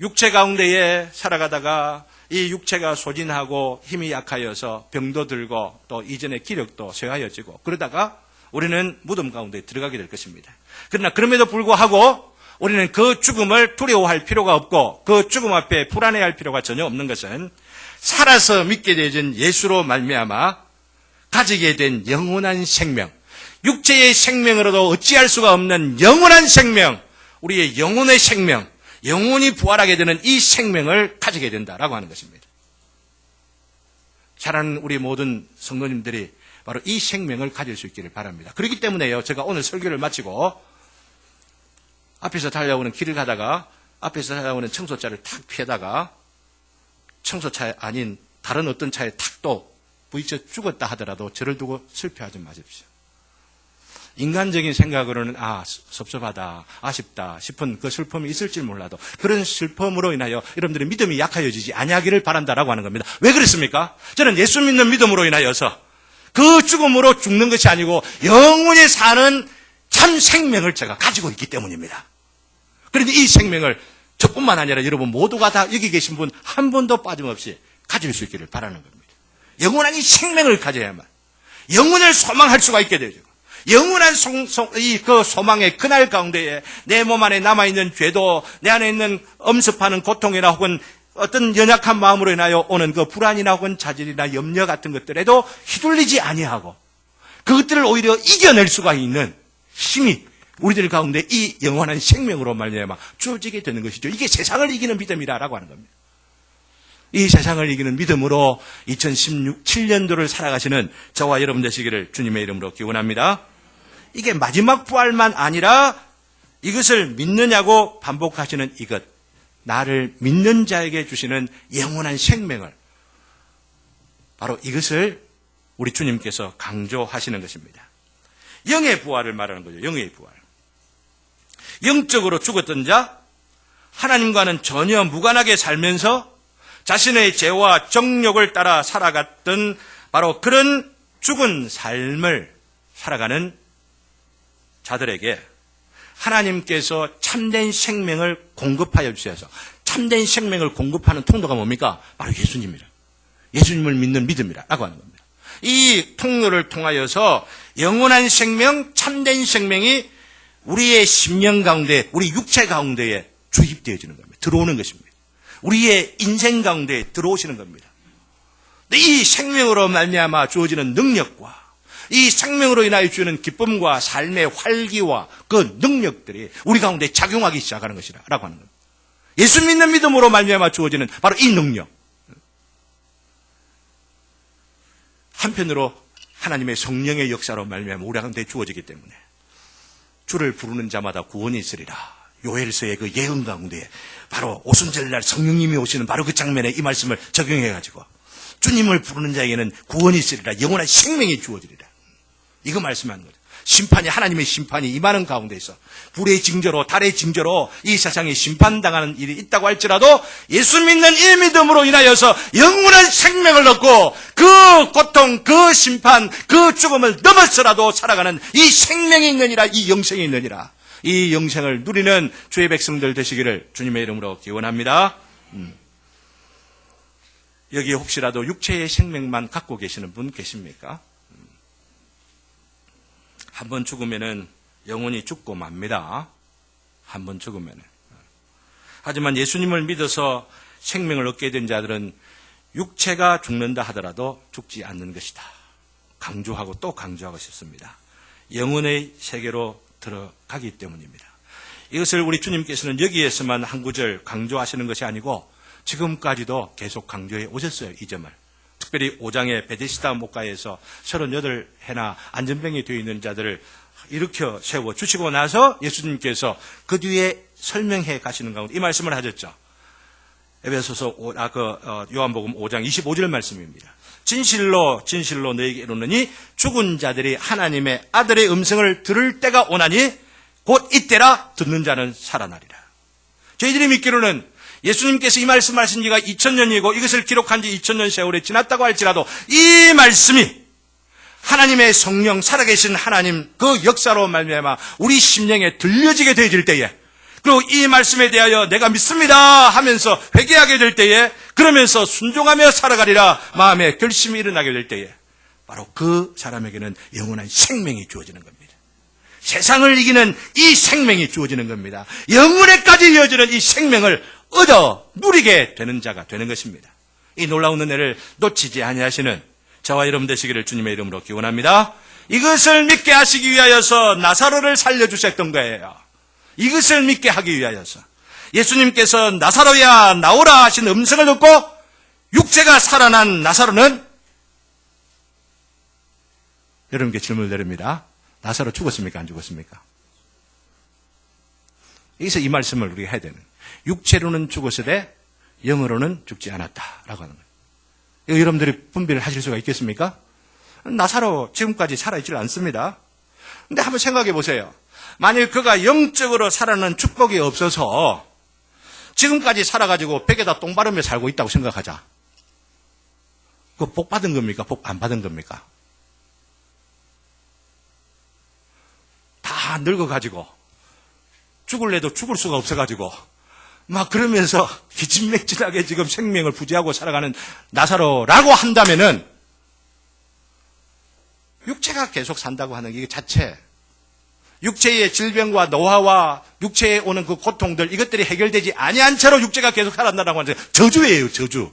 육체 가운데에 살아가다가 이 육체가 소진하고 힘이 약하여서 병도 들고 또 이전의 기력도 쇠하여지고 그러다가 우리는 무덤 가운데 들어가게 될 것입니다. 그러나 그럼에도 불구하고 우리는 그 죽음을 두려워할 필요가 없고 그 죽음 앞에 불안해할 필요가 전혀 없는 것은 살아서 믿게 되어진 예수로 말미암아 가지게 된 영원한 생명, 육체의 생명으로도 어찌할 수가 없는 영원한 생명, 우리의 영혼의 생명, 영원히 부활하게 되는 이 생명을 가지게 된다라고 하는 것입니다. 사랑하는 우리 모든 성도님들이 바로 이 생명을 가질 수 있기를 바랍니다. 그렇기 때문에요, 제가 오늘 설교를 마치고 앞에서 달려오는 길을 가다가 앞에서 달려오는 청소차를 탁 피하다가 청소차 아닌 다른 어떤 차에 탁 또 부딪혀 죽었다 하더라도 저를 두고 슬퍼하지 마십시오. 인간적인 생각으로는 섭섭하다, 아쉽다 싶은 그 슬픔이 있을지 몰라도 그런 슬픔으로 인하여 여러분들의 믿음이 약해지지 아니하기를 바란다라고 하는 겁니다. 왜 그렇습니까? 저는 예수 믿는 믿음으로 인하여서 그 죽음으로 죽는 것이 아니고 영원히 사는 참 생명을 제가 가지고 있기 때문입니다. 그런데 이 생명을 저뿐만 아니라 여러분 모두가 다 여기 계신 분 한 분도 빠짐없이 가질 수 있기를 바라는 겁니다. 영원한 이 생명을 가져야만 영혼을 소망할 수가 있게 되죠. 영원한 그 소망의 그날 가운데에 내 몸 안에 남아있는 죄도 내 안에 있는 엄습하는 고통이나 혹은 어떤 연약한 마음으로 인하여 오는 그 불안이나 혹은 자질이나 염려 같은 것들에도 휘둘리지 아니하고 그것들을 오히려 이겨낼 수가 있는 힘이 우리들 가운데 이 영원한 생명으로 말미암아 주어지게 되는 것이죠. 이게 세상을 이기는 믿음이라고 하는 겁니다. 이 세상을 이기는 믿음으로 2017년도를 살아가시는 저와 여러분 되시기를 주님의 이름으로 기원합니다. 이게 마지막 부활만 아니라 이것을 믿느냐고 반복하시는 이것, 나를 믿는 자에게 주시는 영원한 생명을, 바로 이것을 우리 주님께서 강조하시는 것입니다. 영의 부활을 말하는 거죠. 영의 부활. 영적으로 죽었던 자, 하나님과는 전혀 무관하게 살면서 자신의 죄와 정욕을 따라 살아갔던 바로 그런 죽은 삶을 살아가는 자들에게 하나님께서 참된 생명을 공급하여 주셔서, 참된 생명을 공급하는 통로가 뭡니까? 바로 예수님이라. 예수님을 믿는 믿음이라고 하는 겁니다. 이 통로를 통하여서 영원한 생명, 참된 생명이 우리의 심령 가운데, 우리 육체 가운데에 주입되어지는 겁니다. 들어오는 것입니다. 우리의 인생 가운데에 들어오시는 겁니다. 이 생명으로 말미암아 주어지는 능력과 이 생명으로 인하여 주는 기쁨과 삶의 활기와 그 능력들이 우리 가운데 작용하기 시작하는 것이라고 하는 겁니다. 예수 믿는 믿음으로 말미암아 주어지는 바로 이 능력. 한편으로 하나님의 성령의 역사로 말미암아 우리 가운데 주어지기 때문에 주를 부르는 자마다 구원이 있으리라. 요엘서의 그 예언 가운데 바로 오순절날 성령님이 오시는 바로 그 장면에 이 말씀을 적용해가지고 주님을 부르는 자에게는 구원이 있으리라. 영원한 생명이 주어지리라. 이거 말씀하는 거죠. 심판이, 하나님의 심판이 임하는 가운데서 불의 징조로, 달의 징조로 이 세상에 심판당하는 일이 있다고 할지라도 예수 믿는 이 믿음으로 인하여서 영원한 생명을 얻고 그 고통, 그 심판, 그 죽음을 넘어서라도 살아가는 이 생명이 있느니라, 이 영생이 있느니라. 이 영생을 누리는 주의 백성들 되시기를 주님의 이름으로 기원합니다. 여기 혹시라도 육체의 생명만 갖고 계시는 분 계십니까? 한 번 죽으면은 영혼이 죽고 맙니다. 한 번 죽으면은. 하지만 예수님을 믿어서 생명을 얻게 된 자들은 육체가 죽는다 하더라도 죽지 않는 것이다. 강조하고 또 강조하고 싶습니다. 영혼의 세계로 들어가기 때문입니다. 이것을 우리 주님께서는 여기에서만 한 구절 강조하시는 것이 아니고 지금까지도 계속 강조해 오셨어요. 이 점을. 특별히 5장의 베데스다 목가에서 38해나 안전병이 되어 있는 자들을 일으켜 세워 주시고 나서 예수님께서 그 뒤에 설명해 가시는 가운데 이 말씀을 하셨죠. 에베소서 요한복음 5장 25절 말씀입니다. 진실로 진실로 너희에게 이르노니 죽은 자들이 하나님의 아들의 음성을 들을 때가 오나니 곧 이때라 듣는 자는 살아나리라. 저희들이 믿기로는 예수님께서 이 말씀하신 지가 2000년이고 이것을 기록한 지 2000년 세월이 지났다고 할지라도 이 말씀이 하나님의 성령 살아계신 하나님 그 역사로 말미암아 우리 심령에 들려지게 되어질 때에, 그리고 이 말씀에 대하여 내가 믿습니다 하면서 회개하게 될 때에, 그러면서 순종하며 살아가리라 마음에 결심이 일어나게 될 때에 바로 그 사람에게는 영원한 생명이 주어지는 겁니다. 세상을 이기는 이 생명이 주어지는 겁니다. 영원에까지 이어지는 이 생명을 얻어 누리게 되는 자가 되는 것입니다. 이 놀라운 은혜를 놓치지 아니하시는 저와 여러분 되시기를 주님의 이름으로 기원합니다. 이것을 믿게 하시기 위하여서 나사로를 살려주셨던 거예요. 이것을 믿게 하기 위하여서 예수님께서 나사로야 나오라 하신 음성을 듣고 육체가 살아난 나사로는, 여러분께 질문을 드립니다. 나사로 죽었습니까? 안 죽었습니까? 여기서 이 말씀을 우리가 해야 되는, 육체로는 죽었으되 영으로는 죽지 않았다라고 하는 거예요. 이거 여러분들이 분별을 하실 수가 있겠습니까? 나사로 지금까지 살아있지 않습니다. 근데 한번 생각해 보세요. 만일 그가 영적으로 살아나는 축복이 없어서 지금까지 살아가지고 벽에다 똥 바르며 살고 있다고 생각하자. 그거 복 받은 겁니까? 복 안 받은 겁니까? 다 늙어가지고 죽을래도 죽을 수가 없어가지고 막 그러면서 기진맥진하게 지금 생명을 부지하고 살아가는 나사로라고 한다면은 육체가 계속 산다고 하는 게 자체, 육체의 질병과 노화와 육체에 오는 그 고통들, 이것들이 해결되지 아니한 채로 육체가 계속 살아난다고 하는 저주예요, 저주.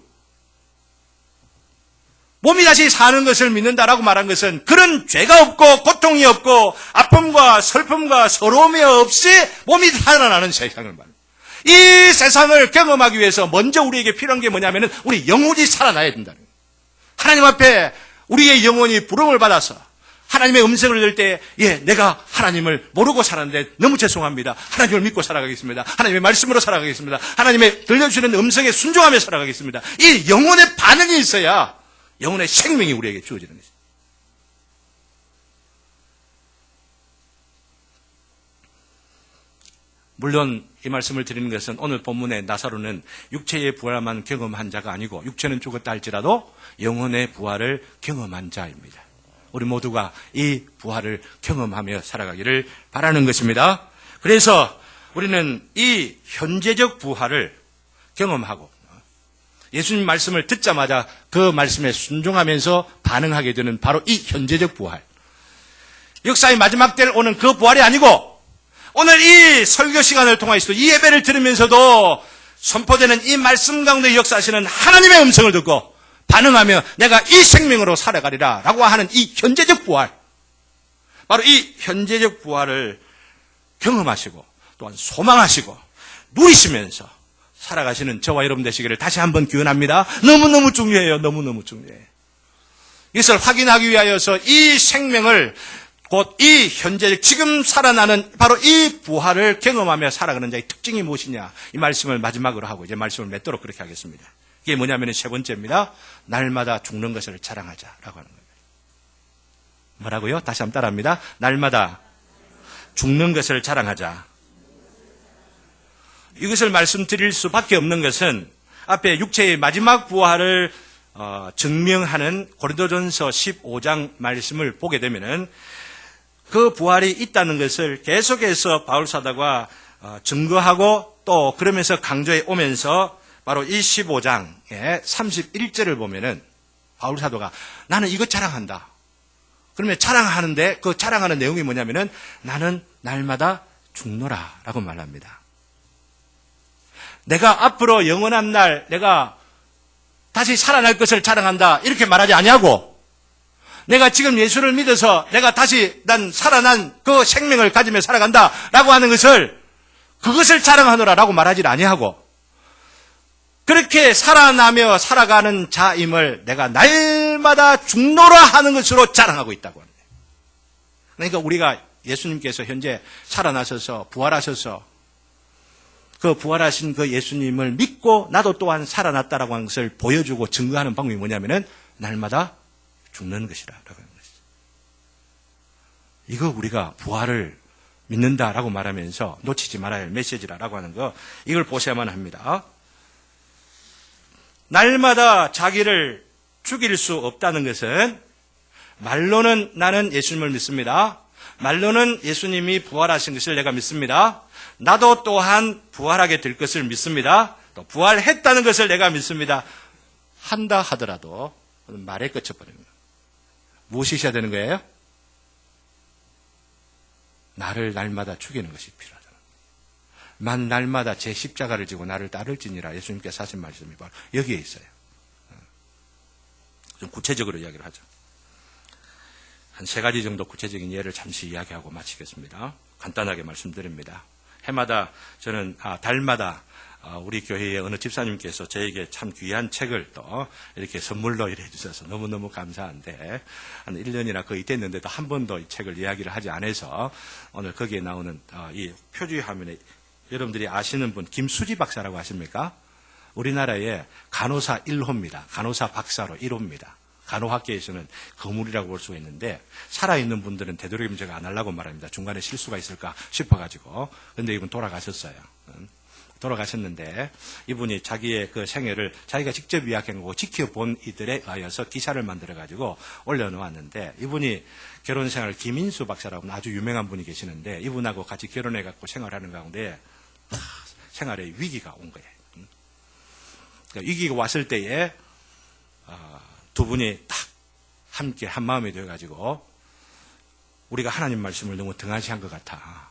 몸이 다시 사는 것을 믿는다라고 말한 것은 그런 죄가 없고 고통이 없고 아픔과 슬픔과 서러움이 없이 몸이 살아나는 세상을 말합니다. 이 세상을 경험하기 위해서 먼저 우리에게 필요한 게 뭐냐면은 우리 영혼이 살아나야 된다는 거예요. 하나님 앞에 우리의 영혼이 부름을 받아서 하나님의 음성을 들을 때, 내가 하나님을 모르고 살았는데 너무 죄송합니다. 하나님을 믿고 살아가겠습니다. 하나님의 말씀으로 살아가겠습니다. 하나님의 들려주는 음성에 순종하며 살아가겠습니다. 이 영혼의 반응이 있어야 영혼의 생명이 우리에게 주어지는 것입니다. 물론 이 말씀을 드리는 것은 오늘 본문의 나사로는 육체의 부활만 경험한 자가 아니고 육체는 죽었다 할지라도 영혼의 부활을 경험한 자입니다. 우리 모두가 이 부활을 경험하며 살아가기를 바라는 것입니다. 그래서 우리는 이 현재적 부활을 경험하고 예수님 말씀을 듣자마자 그 말씀에 순종하면서 반응하게 되는 바로 이 현재적 부활. 역사의 마지막 때를 오는 그 부활이 아니고 오늘 이 설교 시간을 통해서도 이 예배를 들으면서도 선포되는 이 말씀 가운데 역사하시는 하나님의 음성을 듣고 반응하며 내가 이 생명으로 살아가리라 라고 하는 이 현재적 부활, 바로 이 현재적 부활을 경험하시고 또한 소망하시고 누리시면서 살아가시는 저와 여러분 되시기를 다시 한번 기원합니다. 너무너무 중요해요. 너무너무 중요해요. 이것을 확인하기 위하여서 이 생명을 곧 이 현재 지금 살아나는 바로 이 부활을 경험하며 살아가는 자의 특징이 무엇이냐, 이 말씀을 마지막으로 하고 이제 말씀을 맺도록 그렇게 하겠습니다. 이게 뭐냐면 세 번째입니다. 날마다 죽는 것을 자랑하자라고 하는 겁니다. 뭐라고요? 다시 한번 따라합니다. 날마다 죽는 것을 자랑하자. 이것을 말씀드릴 수밖에 없는 것은 앞에 육체의 마지막 부활을 증명하는 고린도전서 15장 말씀을 보게 되면은 그 부활이 있다는 것을 계속해서 바울 사도가 증거하고 또 그러면서 강조해 오면서 바로 이 15장의 31절을 보면은 바울 사도가 나는 이것 자랑한다. 그러면 자랑하는데 그 자랑하는 내용이 뭐냐면은 나는 날마다 죽노라 라고 말합니다. 내가 앞으로 영원한 날 내가 다시 살아날 것을 자랑한다 이렇게 말하지 아니하고, 내가 지금 예수를 믿어서 내가 다시 난 살아난 그 생명을 가지며 살아간다 라고 하는 것을, 그것을 자랑하노라 라고 말하지 아니하고, 그렇게 살아나며 살아가는 자임을 내가 날마다 죽노라 하는 것으로 자랑하고 있다고 합니다. 그러니까 우리가 예수님께서 현재 살아나셔서 부활하셔서 그 부활하신 그 예수님을 믿고 나도 또한 살아났다라고 하는 것을 보여주고 증거하는 방법이 뭐냐면은 날마다 죽는 것이라고 하는 것이죠. 이거 우리가 부활을 믿는다라고 말하면서 놓치지 말아야 할 메시지라고 하는 거, 이걸 보셔야만 합니다. 날마다 자기를 죽일 수 없다는 것은 말로는 나는 예수님을 믿습니다. 말로는 예수님이 부활하신 것을 내가 믿습니다. 나도 또한 부활하게 될 것을 믿습니다. 또 부활했다는 것을 내가 믿습니다. 한다 하더라도 말에 그쳐버립니다. 무엇이 있어야 되는 거예요? 나를 날마다 죽이는 것이 필요하다. 만 날마다 제 십자가를 지고 나를 따를지니라 예수님께서 하신 말씀이 바로 여기에 있어요. 좀 구체적으로 이야기를 하죠. 한 3가지 정도 구체적인 예를 잠시 이야기하고 마치겠습니다. 간단하게 말씀드립니다. 해마다 저는 달마다 우리 교회의 어느 집사님께서 저에게 참 귀한 책을 또 이렇게 선물로 이래 주셔서 너무너무 감사한데, 한 1년이나 거의 됐는데도 한 번도 이 책을 이야기를 하지 않아서 오늘 거기에 나오는 이 표지 화면에 여러분들이 아시는 분 김수지 박사라고 아십니까? 우리나라의 간호사 1호입니다. 간호사 박사로 1호입니다. 간호학계에서는 거물이라고 볼 수가 있는데, 살아있는 분들은 되도록이면 제가 안 하려고 말합니다. 중간에 실수가 있을까 싶어가지고. 근데 이분 돌아가셨어요. 돌아가셨는데 이분이 자기의 그 생애를 자기가 직접 이야기하고 지켜본 이들에 의해서 기사를 만들어가지고 올려놓았는데, 이분이 결혼생활 김인수 박사라고 아주 유명한 분이 계시는데, 이분하고 같이 결혼해갖고 생활하는 가운데 생활에 위기가 온 거예요. 그러니까 위기가 왔을 때에 두 분이 딱 함께 한 마음이 되어가지고, 우리가 하나님 말씀을 너무 등한시한 것 같아.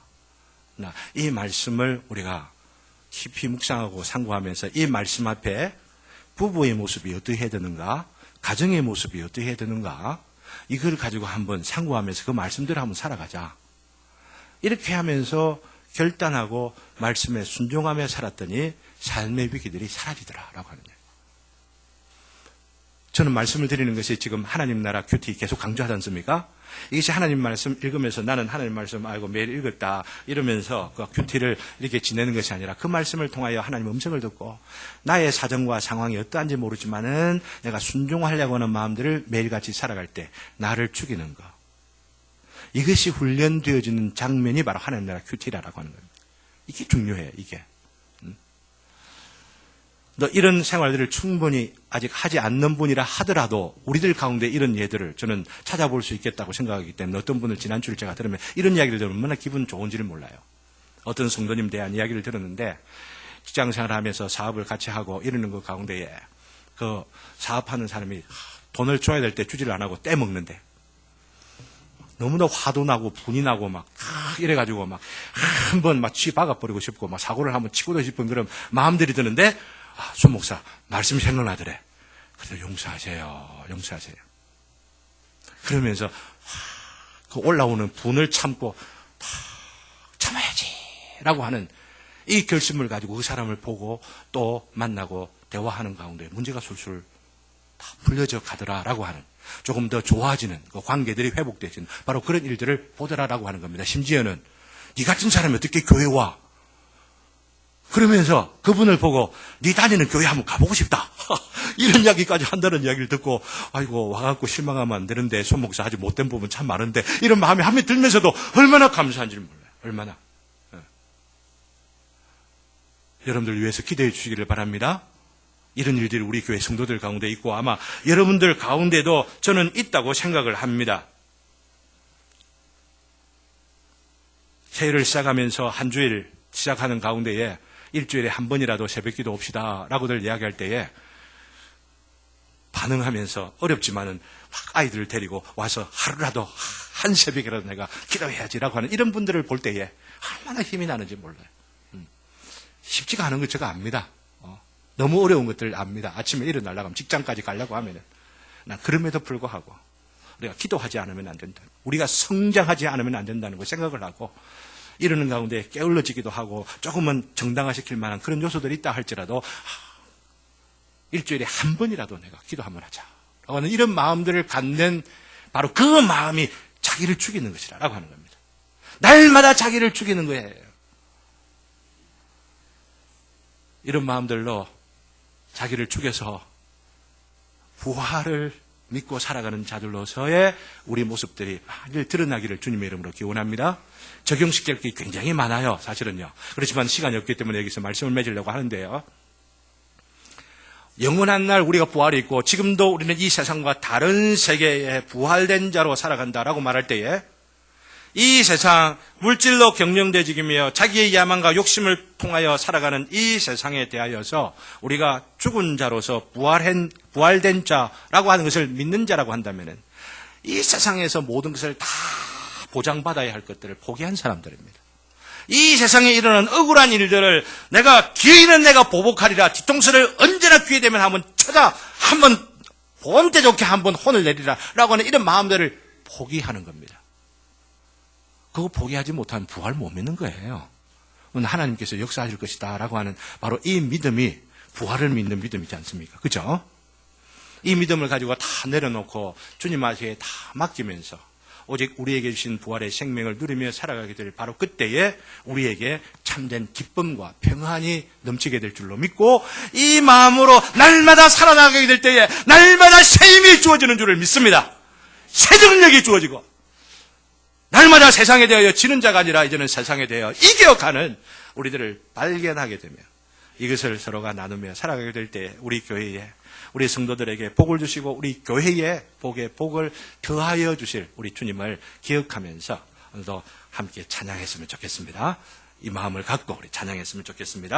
이 말씀을 우리가 깊이 묵상하고 상고하면서 이 말씀 앞에 부부의 모습이 어떻게 해야 되는가, 가정의 모습이 어떻게 해야 되는가, 이걸 가지고 한번 상고하면서 그 말씀대로 한번 살아가자. 이렇게 하면서 결단하고 말씀에 순종하며 살았더니 삶의 위기들이 사라지더라라고 하는 거예요. 저는 말씀을 드리는 것이 지금 하나님 나라 큐티 계속 강조하지 않습니까? 이것이 하나님 말씀 읽으면서 나는 하나님 말씀 알고 매일 읽었다 이러면서 그 큐티를 이렇게 지내는 것이 아니라, 그 말씀을 통하여 하나님의 음성을 듣고 나의 사정과 상황이 어떠한지 모르지만은 내가 순종하려고 하는 마음들을 매일같이 살아갈 때 나를 죽이는 것, 이것이 훈련되어지는 장면이 바로 하나님 나라 큐티라고 하는 겁니다. 이게 중요해요. 이게. 너 이런 생활들을 충분히 아직 하지 않는 분이라 하더라도 우리들 가운데 이런 예들을 저는 찾아볼 수 있겠다고 생각하기 때문에, 어떤 분을 지난주에 제가 들으면 이런 이야기를 들으면 얼마나 기분 좋은지를 몰라요. 어떤 성도님 대한 이야기를 들었는데, 직장생활을 하면서 사업을 같이 하고 이러는 그 가운데에 그 사업하는 사람이 돈을 줘야 될 때 주지를 안 하고 떼먹는데, 너무나 화도 나고 분이 나고 막 이래가지고 막 한번 막 박아버리고 싶고 막 사고를 한번 치고도 싶은 그런 마음들이 드는데, 손 목사 말씀이 생각나더래. 그래서 용서하세요. 그러면서 그 올라오는 분을 참고 참아야지 라고 하는 이 결심을 가지고 그 사람을 보고 또 만나고 대화하는 가운데 문제가 술술 다 풀려져 가더라라고 하는, 조금 더 좋아지는 그 관계들이 회복되지는 바로 그런 일들을 보더라라고 하는 겁니다. 심지어는 네 같은 사람이 어떻게 교회 와? 그러면서 그분을 보고 네 다니는 교회 한번 가보고 싶다. 이런 이야기까지 한다는 이야기를 듣고, 아이고 와갖고 실망하면 안 되는데 손 목사 아주 못된 부분 참 많은데, 이런 마음이 한번 들면서도 얼마나 감사한지를 몰라요. 얼마나. 여러분들 위해서 기대해 주시기를 바랍니다. 이런 일들이 우리 교회 성도들 가운데 있고 아마 여러분들 가운데도 저는 있다고 생각을 합니다. 새해를 시작하면서 한 주일 시작하는 가운데에 일주일에 한 번이라도 새벽기도 옵시다 라고들 이야기할 때에 반응하면서 어렵지만은 막 아이들을 데리고 와서 하루라도 한 새벽이라도 내가 기도해야지라고 하는 이런 분들을 볼 때에 얼마나 힘이 나는지 몰라요. 쉽지가 않은 것 제가 압니다. 너무 어려운 것들 압니다. 아침에 일어나려고 하면 직장까지 가려고 하면은 난 그럼에도 불구하고 우리가 기도하지 않으면 안 된다. 우리가 성장하지 않으면 안 된다는 걸 생각을 하고 이러는 가운데 게을러지기도 하고 조금은 정당화시킬 만한 그런 요소들이 있다 할지라도 일주일에 한 번이라도 내가 기도 한번 하자라고 하는 이런 마음들을 갖는 바로 그 마음이 자기를 죽이는 것이라고 하는 겁니다. 날마다 자기를 죽이는 거예요. 이런 마음들로 자기를 죽여서 부활을 믿고 살아가는 자들로서의 우리 모습들이 많이 드러나기를 주님의 이름으로 기원합니다. 적용시킬 게 굉장히 많아요, 사실은요. 그렇지만 시간이 없기 때문에 여기서 말씀을 맺으려고 하는데요. 영원한 날 우리가 부활이 있고 지금도 우리는 이 세상과 다른 세계에 부활된 자로 살아간다라고 말할 때에 이 세상 물질로 경영되지기며 자기의 야망과 욕심을 통하여 살아가는 이 세상에 대하여서 우리가 죽은 자로서 부활된 자라고 하는 것을 믿는 자라고 한다면 이 세상에서 모든 것을 다 보장받아야 할 것들을 포기한 사람들입니다. 이 세상에 일어나는 억울한 일들을 기회는 내가 보복하리라. 뒤통수를 언제나 기회 되면 한번 한번 본때 좋게 한번 혼을 내리라 라고 하는 이런 마음들을 포기하는 겁니다. 그거 포기하지 못하면 부활 못 믿는 거예요. 하나님께서 역사하실 것이다 라고 하는 바로 이 믿음이 부활을 믿는 믿음이지 않습니까? 그죠? 이 믿음을 가지고 다 내려놓고 주님 앞에 다 맡기면서 오직 우리에게 주신 부활의 생명을 누리며 살아가게 될 바로 그때에 우리에게 참된 기쁨과 평안이 넘치게 될 줄로 믿고 이 마음으로 날마다 살아나가게 될 때에 날마다 새 힘이 주어지는 줄을 믿습니다. 새 능력이 주어지고 날마다 세상에 대하여 지는 자가 아니라 이제는 세상에 대하여 이겨가는 우리들을 발견하게 되며 이것을 서로가 나누며 살아가게 될 때 우리 교회에 우리 성도들에게 복을 주시고 우리 교회에 복을 더하여 주실 우리 주님을 기억하면서 오늘도 함께 찬양했으면 좋겠습니다. 이 마음을 갖고 우리 찬양했으면 좋겠습니다.